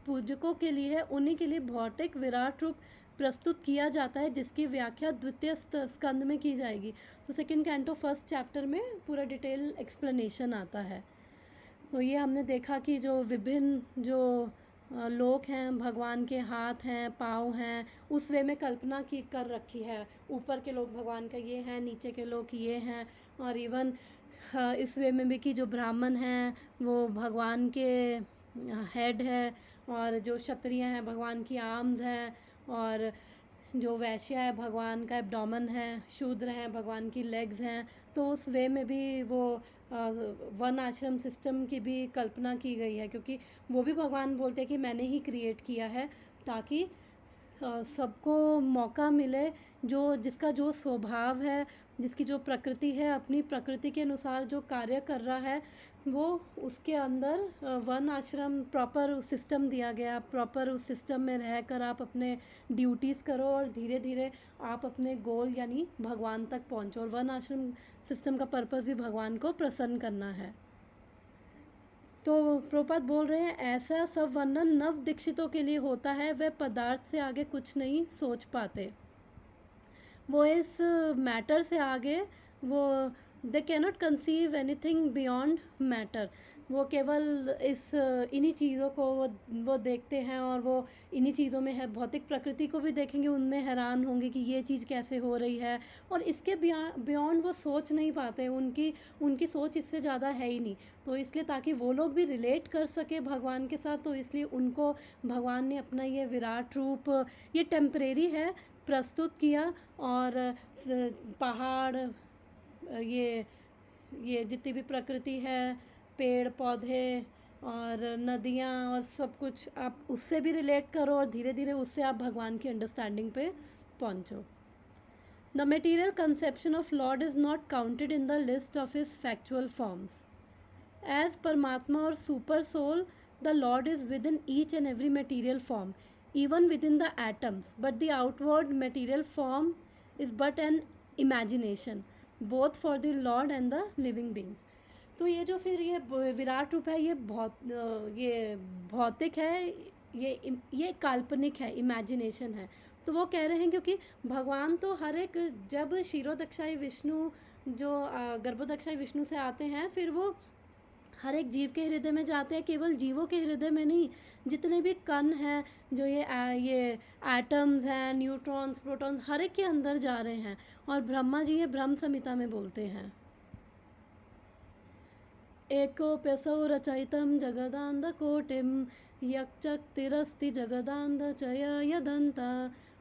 पूजकों के लिए है, उन्हीं के लिए भौतिक विराट रूप प्रस्तुत किया जाता है, जिसकी व्याख्या द्वितीय स्कंद में की जाएगी। तो सेकंड कैंटो फर्स्ट चैप्टर में पूरा डिटेल एक्सप्लेनेशन आता है। तो ये हमने देखा कि जो विभिन्न जो लोक हैं, भगवान के हाथ हैं, पाँव हैं, उस वे में कल्पना की कर रखी है। ऊपर के लोग भगवान का ये हैं, नीचे के लोग ये हैं। और इवन इस वे में भी कि जो ब्राह्मण हैं वो भगवान के हेड है, और जो क्षत्रिय हैं भगवान की आर्म्स हैं, और जो वैश्य है भगवान का एब्डोमेन है, शूद्र हैं भगवान की लेग्स हैं। तो उस वे में भी वो वन आश्रम सिस्टम की भी कल्पना की गई है, क्योंकि वो भी भगवान बोलते हैं कि मैंने ही क्रिएट किया है, ताकि सबको मौका मिले, जो जिसका जो स्वभाव है, जिसकी जो प्रकृति है, अपनी प्रकृति के अनुसार जो कार्य कर रहा है, वो उसके अंदर वन आश्रम प्रॉपर सिस्टम दिया गया। प्रॉपर उस सिस्टम में रहकर आप अपने ड्यूटीज़ करो और धीरे धीरे आप अपने गोल यानी भगवान तक पहुँचो। और वन आश्रम सिस्टम का पर्पस भी भगवान को प्रसन्न करना है। तो प्रभुपाद बोल रहे हैं, ऐसा सब वर्णन नव दीक्षितों के लिए होता है, वे पदार्थ से आगे कुछ नहीं सोच पाते। वो इस मैटर से आगे वो they cannot conceive anything beyond matter. वो केवल इस इन्हीं चीज़ों को वो देखते हैं, और वो इन्हीं चीज़ों में है, भौतिक प्रकृति को भी देखेंगे, उनमें हैरान होंगे कि ये चीज़ कैसे हो रही है। और इसके बियॉन्ड वो सोच नहीं पाते, उनकी सोच इससे ज़्यादा है ही नहीं। तो इसलिए ताकि वो लोग भी रिलेट कर सके भगवान के साथ, तो इसलिए उनको भगवान ने अपना ये विराट रूप, ये टेम्परेरी है, प्रस्तुत किया। और पहाड़, ये जितनी भी प्रकृति है, पेड़ पौधे और नदियाँ और सब कुछ, आप उससे भी रिलेट करो, और धीरे धीरे उससे आप भगवान की अंडरस्टैंडिंग पे पहुँचो। The material conception of lord is not counted in the list of his factual forms. As परमात्मा और super soul, the lord is within each and every material form, even within the atoms, but the outward material form is but an imagination, both for the Lord and the living beings. तो ये जो फिर ये विराट रूप है, ये भौतिक है, ये काल्पनिक है, इमेजिनेशन है। तो वो कह रहे हैं क्योंकि भगवान तो हर एक, जब क्षीरोदक्षाई विष्णु जो गर्भोदक्षाई विष्णु से आते हैं, फिर वो हर एक जीव के हृदय में जाते हैं, केवल जीवों के हृदय में नहीं, जितने भी कण हैं, जो ये एटम्स हैं, न्यूट्रॉन्स, प्रोटॉन्स, हर एक के अंदर जा रहे हैं। और ब्रह्मा जी ये ब्रह्म संहिता में बोलते हैं, एकोप्यसौ रचयितं जगदान्धकोटिं यक्चक्तिरस्ति जगदान्धचय यदन्त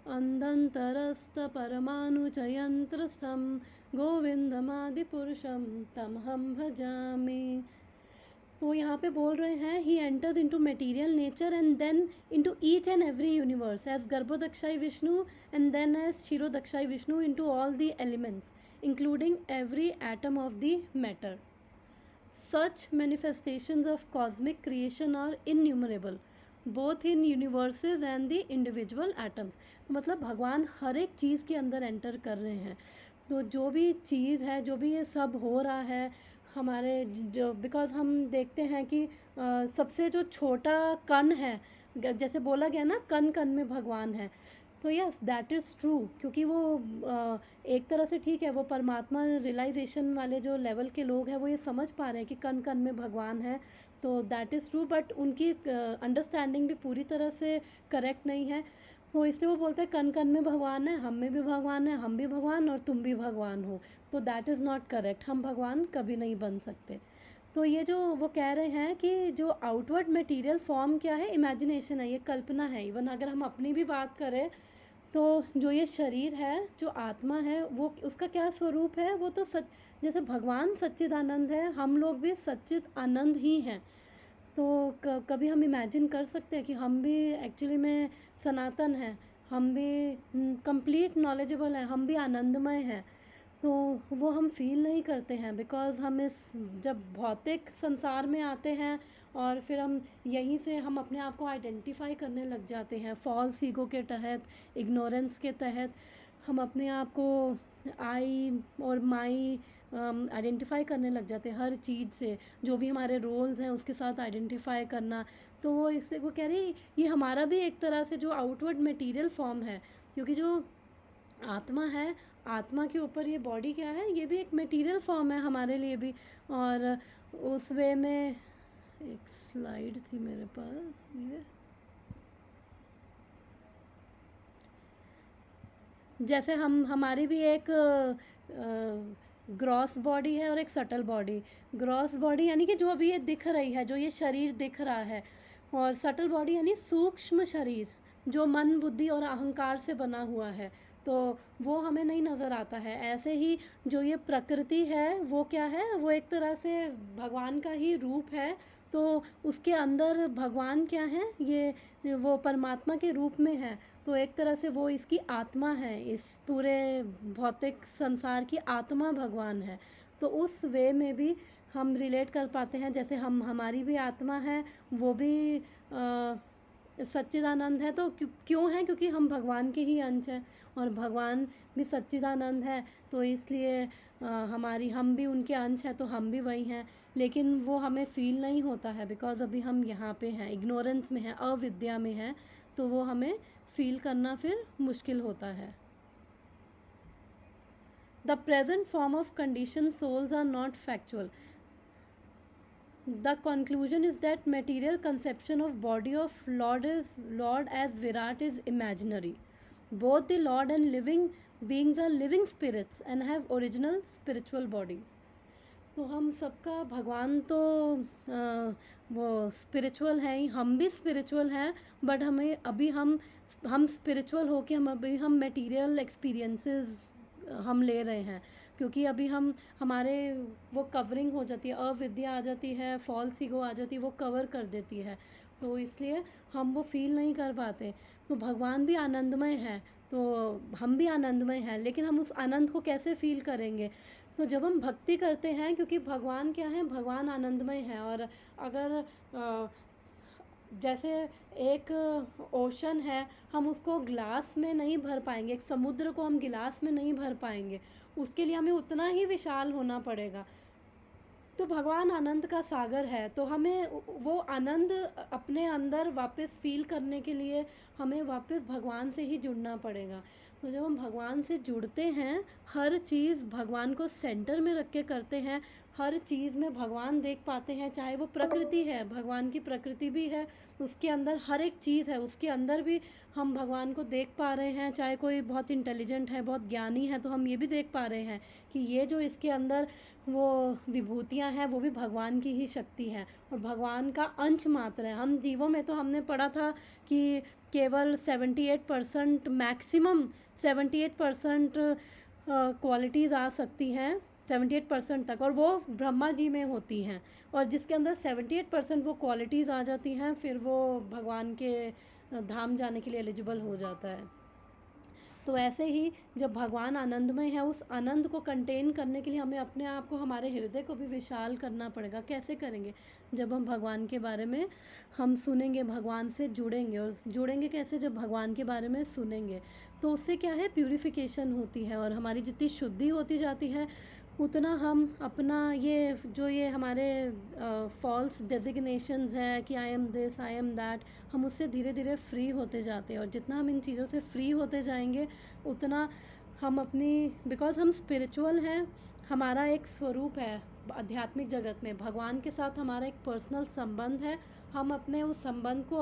अन्धन्तरस्तपरमाणुचयन्त्रस्थं गोविन्दमादिपुरुषं तमहं भजामि। तो यहाँ पे बोल रहे हैं, he enters into material nature and then into each and every universe as Garbhodakshayi Vishnu, and then as Kshirodakshayi Vishnu into all the elements including every atom of the matter. Such manifestations of cosmic creation are innumerable, both in universes and the individual atoms. तो मतलब भगवान हर एक चीज़ के अंदर enter कर रहे हैं। तो जो भी चीज़ है, जो भी ये सब हो रहा है हमारे, जो बिकॉज हम देखते हैं कि सबसे जो छोटा कण है, जैसे बोला गया ना, कण कण में भगवान है। तो यस, दैट इज़ ट्रू, क्योंकि वो एक तरह से ठीक है, वो परमात्मा रियलाइजेशन वाले जो लेवल के लोग हैं वो ये समझ पा रहे हैं कि कण कण में भगवान है। तो दैट इज़ ट्रू, बट उनकी अंडरस्टैंडिंग भी पूरी तरह से करेक्ट नहीं है। तो इसलिए वो बोलते हैं कण कण में भगवान है, हम में भी भगवान है, हम भी भगवान और तुम भी भगवान हो। तो दैट इज़ नॉट करेक्ट, हम भगवान कभी नहीं बन सकते। तो ये जो वो कह रहे हैं कि जो आउटवर्ड मटेरियल फॉर्म क्या है, इमेजिनेशन है, ये कल्पना है। इवन अगर हम अपनी भी बात करें तो जो ये शरीर है, जो आत्मा है, वो उसका क्या स्वरूप है? वो तो जैसे भगवान सच्चिदानंद है, हम लोग भी सच्चिद आनंद ही हैं। तो कभी हम इमेजिन कर सकते हैं कि हम भी एक्चुअली में सनातन हैं, हम भी कंप्लीट नॉलेजेबल हैं, हम भी आनंदमय हैं। तो वो हम फील नहीं करते हैं बिकॉज़ हम इस जब भौतिक संसार में आते हैं और फिर हम यहीं से हम अपने आप को आइडेंटिफाई करने लग जाते हैं फॉल्स ईगो के तहत, इग्नोरेंस के तहत। हम अपने आप को आई और माई आइडेंटिफाई करने लग जाते हैं हर चीज़ से, जो भी हमारे रोल्स हैं उसके साथ आइडेंटिफाई करना। तो वो इससे वो कह रही ये हमारा भी एक तरह से जो आउटवर्ड मटेरियल फॉर्म है, क्योंकि जो आत्मा है, आत्मा के ऊपर ये बॉडी क्या है, ये भी एक मटेरियल फॉर्म है हमारे लिए भी। और उस वे में एक स्लाइड थी मेरे पास, ये जैसे हमारी भी एक ग्रॉस बॉडी है और एक सटल बॉडी। ग्रॉस बॉडी यानी कि जो अभी ये दिख रही है, जो ये शरीर दिख रहा है, और सटल बॉडी यानी सूक्ष्म शरीर जो मन, बुद्धि और अहंकार से बना हुआ है, तो वो हमें नहीं नज़र आता है। ऐसे ही जो ये प्रकृति है वो क्या है, वो एक तरह से भगवान का ही रूप है। तो उसके अंदर भगवान क्या है, ये वो परमात्मा के रूप में है। तो एक तरह से वो इसकी आत्मा है, इस पूरे भौतिक संसार की आत्मा भगवान है। तो उस वे में भी हम रिलेट कर पाते हैं, जैसे हमारी भी आत्मा है, वो भी सच्चिदानंद है। तो क्यों है? क्योंकि हम भगवान के ही अंश हैं और भगवान भी सच्चिदानंद है, तो इसलिए हम भी उनके अंश हैं, तो हम भी वही हैं। लेकिन वो हमें फील नहीं होता है बिकॉज़ अभी हम यहाँ पे हैं, इग्नोरेंस में हैं, अविद्या में हैं, तो वो हमें फील करना फिर मुश्किल होता है। The present form of condition souls are not factual. The conclusion is that material conception of body of Lord as Virat is imaginary. Both the Lord and living beings are living spirits and have original spiritual bodies. तो हम सबका भगवान तो वो spiritual है ही, हम भी spiritual हैं, बट हमें अभी हम स्पिरिचुअल होके हम मटेरियल एक्सपीरियंसेस हम ले रहे हैं, क्योंकि अभी हमारे वो कवरिंग हो जाती है, अविद्या आ जाती है, फॉल्स ईगो आ जाती है, वो कवर कर देती है, तो इसलिए हम वो फील नहीं कर पाते। तो भगवान भी आनंदमय है, तो हम भी आनंदमय हैं, लेकिन हम उस आनंद को कैसे फील करेंगे? तो जब हम भक्ति करते हैं, क्योंकि भगवान क्या है, भगवान आनंदमय है। और अगर जैसे एक ओशन है, हम उसको ग्लास में नहीं भर पाएंगे, एक समुद्र को हम गिलास में नहीं भर पाएंगे, उसके लिए हमें उतना ही विशाल होना पड़ेगा। तो भगवान आनंद का सागर है, तो हमें वो आनंद अपने अंदर वापस फील करने के लिए हमें वापस भगवान से ही जुड़ना पड़ेगा। तो जब हम भगवान से जुड़ते हैं, हर चीज़ भगवान को सेंटर में रख के करते हैं, हर चीज़ में भगवान देख पाते हैं, चाहे वो प्रकृति है, भगवान की प्रकृति भी है, उसके अंदर हर एक चीज़ है, उसके अंदर भी हम भगवान को देख पा रहे हैं। चाहे कोई बहुत इंटेलिजेंट है, बहुत ज्ञानी है, तो हम ये भी देख पा रहे हैं कि ये जो इसके अंदर वो विभूतियाँ हैं, वो भी भगवान की ही शक्ति है और भगवान का अंश मात्र है। हम जीवों में तो हमने पढ़ा था कि केवल 78% मैक्सिमम 78% क्वालिटीज़ आ सकती हैं, 78% तक, और वो ब्रह्मा जी में होती हैं, और जिसके अंदर 78% वो क्वालिटीज़ आ जाती हैं, फिर वो भगवान के धाम जाने के लिए एलिजिबल हो जाता है। तो ऐसे ही जब भगवान आनंदमय है, उस आनंद को कंटेन करने के लिए हमें अपने आप को, हमारे हृदय को भी विशाल करना पड़ेगा। कैसे करेंगे? जब हम भगवान के बारे में हम सुनेंगे, भगवान से जुड़ेंगे। और जुड़ेंगे कैसे? जब भगवान के बारे में सुनेंगे, तो उससे क्या है, प्यूरिफिकेशन होती है, और हमारी जितनी शुद्धि होती जाती है, उतना हम अपना ये हमारे फॉल्स डेजिग्नेशंस है कि I am this, I am that, हम उससे धीरे धीरे फ्री होते जाते हैं। और जितना हम इन चीज़ों से फ्री होते जाएंगे, उतना हम अपनी, बिकॉज़ हम स्पिरिचुअल हैं, हमारा एक स्वरूप है आध्यात्मिक जगत में, भगवान के साथ हमारा एक पर्सनल संबंध है। हम अपने उस संबंध को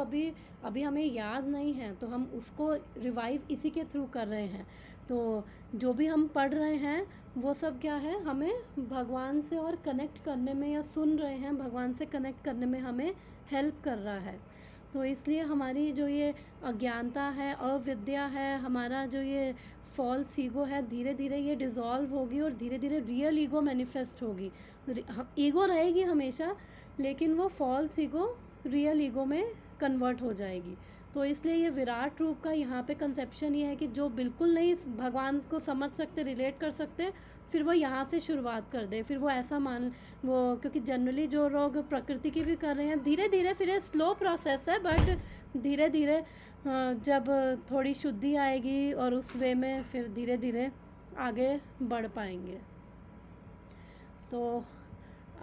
अभी हमें याद नहीं है, तो हम उसको रिवाइव इसी के थ्रू कर रहे हैं। तो जो भी हम पढ़ रहे हैं वो सब क्या है, हमें भगवान से और कनेक्ट करने में, या सुन रहे हैं, भगवान से कनेक्ट करने में हमें हेल्प कर रहा है। तो इसलिए हमारी जो ये अज्ञानता है, अविद्या है, हमारा जो ये फॉल्स ईगो है, धीरे धीरे ये डिज़ोल्व होगी और धीरे धीरे रियल ईगो मैनिफेस्ट होगी। ईगो रहेगी हमेशा, लेकिन वो फॉल्स ईगो रियल ईगो में कन्वर्ट हो जाएगी। तो इसलिए ये विराट रूप का यहाँ पे कंसेप्शन ये है कि जो बिल्कुल नहीं भगवान को समझ सकते, रिलेट कर सकते, फिर वो यहाँ से शुरुआत कर दे। फिर वो ऐसा मान वो, क्योंकि जनरली जो लोग प्रकृति की भी कर रहे हैं धीरे धीरे, फिर ये स्लो प्रोसेस है, बट धीरे धीरे जब थोड़ी शुद्धि आएगी और उस वे में फिर धीरे धीरे आगे बढ़ पाएंगे। तो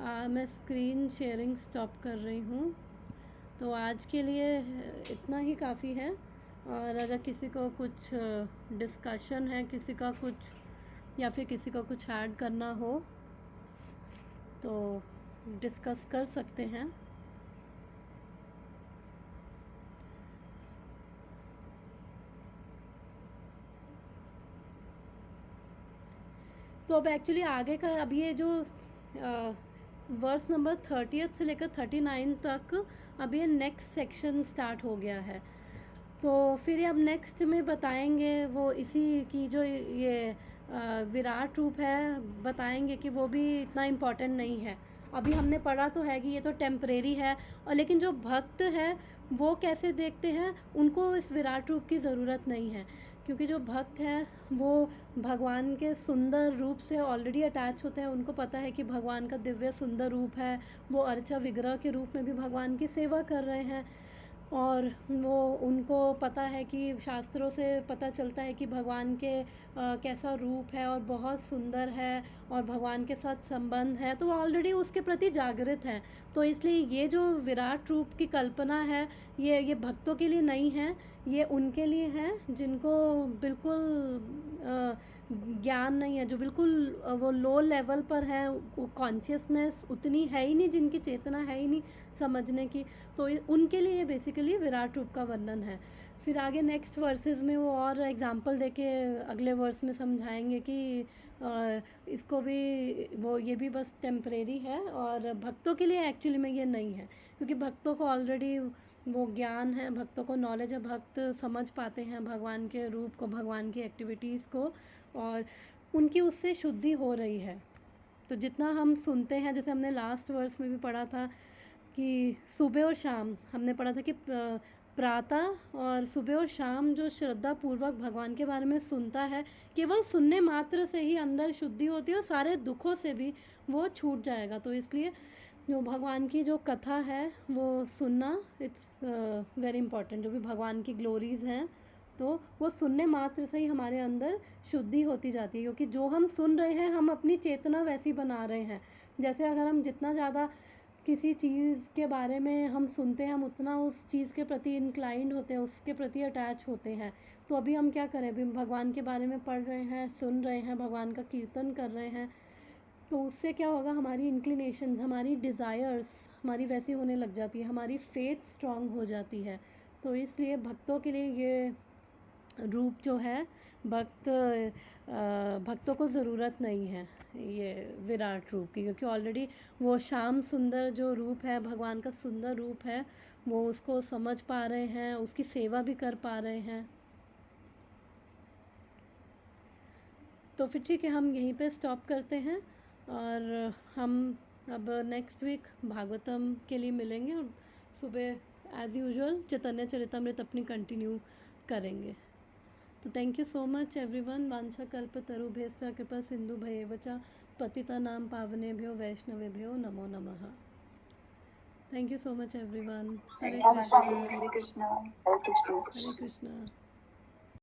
मैं स्क्रीन शेयरिंग स्टॉप कर रही हूँ। तो आज के लिए इतना ही काफ़ी है। और अगर किसी को कुछ डिस्कशन है, किसी का कुछ या फिर किसी को कुछ ऐड करना हो तो डिस्कस कर सकते हैं। तो अब एक्चुअली आगे का अब ये जो वर्स नंबर 30 से लेकर 39 तक अब ये नेक्स्ट सेक्शन स्टार्ट हो गया है। तो फिर अब नेक्स्ट में बताएंगे वो इसी की जो ये विराट रूप है, बताएंगे कि वो भी इतना इम्पोर्टेंट नहीं है। अभी हमने पढ़ा तो है कि ये तो टेम्परेरी है, और लेकिन जो भक्त है वो कैसे देखते हैं, उनको इस विराट रूप की ज़रूरत नहीं है, क्योंकि जो भक्त हैं वो भगवान के सुंदर रूप से ऑलरेडी अटैच होते हैं। उनको पता है कि भगवान का दिव्य सुंदर रूप है, वो अर्चा विग्रह के रूप में भी भगवान की सेवा कर रहे हैं। और वो उनको पता है कि शास्त्रों से पता चलता है कि भगवान के कैसा रूप है और बहुत सुंदर है और भगवान के साथ संबंध है, तो वो ऑलरेडी उसके प्रति जागृत हैं। तो इसलिए ये जो विराट रूप की कल्पना है ये भक्तों के लिए नहीं है, ये उनके लिए है जिनको बिल्कुल ज्ञान नहीं है, जो बिल्कुल वो लो लेवल पर है, कॉन्शियसनेस उतनी है ही नहीं, जिनकी चेतना है ही नहीं समझने की। तो उनके लिए बेसिकली विराट रूप का वर्णन है। फिर आगे नेक्स्ट वर्सेस में वो और एग्जांपल देके अगले वर्स में समझाएंगे कि इसको भी वो ये भी बस टेम्परेरी है और भक्तों के लिए एक्चुअली में ये नहीं है, क्योंकि भक्तों को ऑलरेडी वो ज्ञान है, भक्तों को नॉलेज है, भक्त समझ पाते हैं भगवान के रूप को, भगवान की एक्टिविटीज़ को, और उनकी उससे शुद्धि हो रही है। तो जितना हम सुनते हैं, जैसे हमने लास्ट वर्स में भी पढ़ा था कि सुबह और शाम हमने पढ़ा था कि प्रातः और सुबह और शाम जो श्रद्धा पूर्वक भगवान के बारे में सुनता है, केवल सुनने मात्र से ही अंदर शुद्धि होती है और सारे दुखों से भी वो छूट जाएगा। तो इसलिए जो भगवान की जो कथा है वो सुनना इट्स वेरी इंपॉर्टेंट। जो भी भगवान की ग्लोरीज हैं तो वो सुनने मात्र से ही हमारे अंदर शुद्धि होती जाती है, क्योंकि जो हम सुन रहे हैं हम अपनी चेतना वैसी बना रहे हैं। जैसे अगर हम जितना ज़्यादा किसी चीज़ के बारे में हम सुनते हैं, हम उतना उस चीज़ के प्रति इंक्लाइंड होते हैं, उसके प्रति अटैच होते हैं। तो अभी हम क्या करें, अभी भगवान के बारे में पढ़ रहे हैं, सुन रहे हैं, भगवान का कीर्तन कर रहे हैं, तो उससे क्या होगा, हमारी इंक्लिनेशंस, हमारी डिज़ायर्स हमारी वैसी होने लग जाती है, हमारी फेथ स्ट्रांग हो जाती है। तो इसलिए भक्तों के लिए ये रूप जो है भक्तों को ज़रूरत नहीं है ये विराट रूप की, क्योंकि ऑलरेडी वो श्याम सुंदर जो रूप है, भगवान का सुंदर रूप है, वो उसको समझ पा रहे हैं, उसकी सेवा भी कर पा रहे हैं। तो फिर ठीक है, हम यहीं पे स्टॉप करते हैं और हम अब नेक्स्ट वीक भागवतम के लिए मिलेंगे और सुबह एज़ यूजुअल चैतन्य चरितमृत अपनी कंटिन्यू करेंगे। तो thank you so much everyone. वांछा कल्पतरुभ्यश्च कृपा सिंधु भयेव च पतितानां पावनेभ्यो वैष्णवेभ्यो नमो नमः। Thank you so much everyone. Hare Krishna. Hare Krishna. Hare Krishna. Hare Krishna.